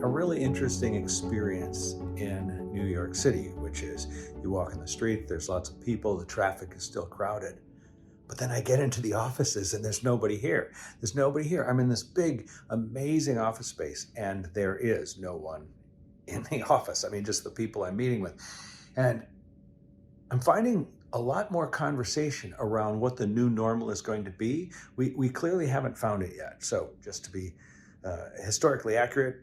a really interesting experience in New York City, which is you walk in the street, there's lots of people, the traffic is still crowded. But then I get into the offices and there's nobody here. There's nobody here. I'm in this big, amazing office space and there is no one in the office. I mean, just the people I'm meeting with. And I'm finding a lot more conversation around what the new normal is going to be. We clearly haven't found it yet. So just to be historically accurate,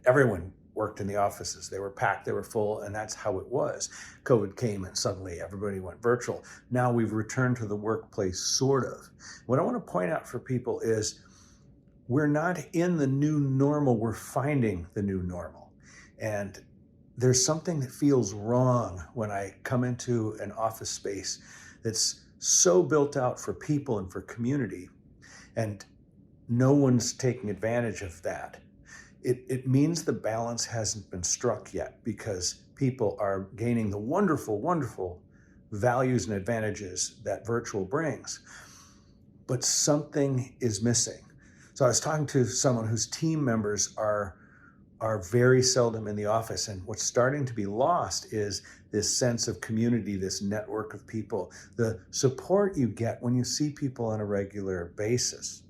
everyone worked in the offices. They were packed, they were full, and that's how it was. COVID came and suddenly everybody went virtual. Now we've returned to the workplace, sort of. What I want to point out for people is we're not in the new normal, we're finding the new normal. And there's something that feels wrong when I come into an office space that's so built out for people and for community, and no one's taking advantage of that. It means the balance hasn't been struck yet because people are gaining the wonderful, wonderful values and advantages that virtual brings, but something is missing. So I was talking to someone whose team members are very seldom in the office. And what's starting to be lost is this sense of community, this network of people, the support you get when you see people on a regular basis.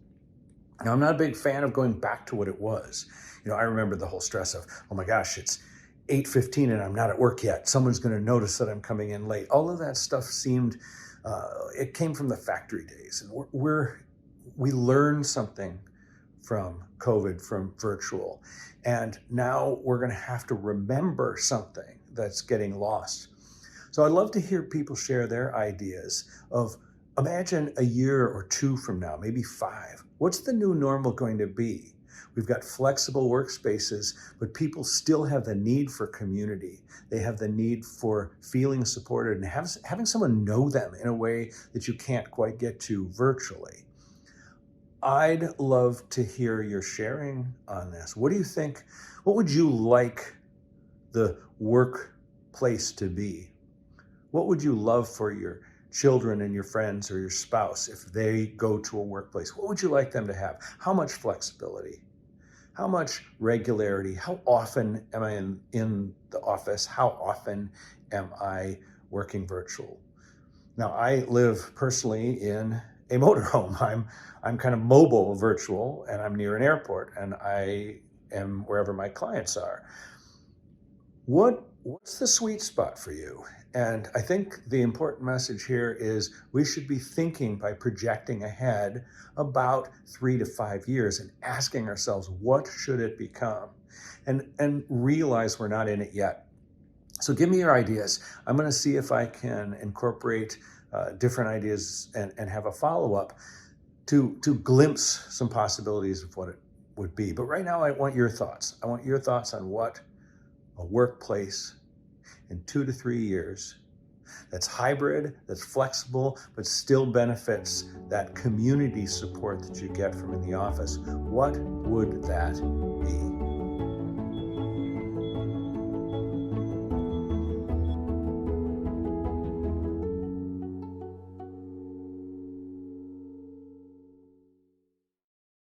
Now, I'm not a big fan of going back to what it was. I remember the whole stress of, oh my gosh, it's 8:15 and I'm not at work yet. Someone's going to notice that I'm coming in late. All of that stuff seemed, it came from the factory days. And we learned something from COVID, from virtual. And now we're going to have to remember something that's getting lost. So I'd love to hear people share their ideas of, imagine a year or two from now, maybe 5. What's the new normal going to be? We've got flexible workspaces, but people still have the need for community. They have the need for feeling supported and having someone know them in a way that you can't quite get to virtually. I'd love to hear your sharing on this. What do you think? What would you like the workplace to be? What would you love for your children and your friends or your spouse if they go to a workplace? What would you like them to have? How much flexibility? How much regularity? How often am I in the office? How often am I working virtual? Now, I live personally in a motorhome. I'm kind of mobile virtual, and I'm near an airport, and I am wherever my clients are. What's the sweet spot for you? And I think the important message here is we should be thinking by projecting ahead about 3 to 5 years and asking ourselves, what should it become? And realize we're not in it yet. So give me your ideas. I'm going to see if I can incorporate different ideas and have a follow-up to glimpse some possibilities of what it would be. But right now, I want your thoughts. I want your thoughts on what a workplace in 2 to 3 years that's hybrid, that's flexible, but still benefits that community support that you get from in the office. What would that be?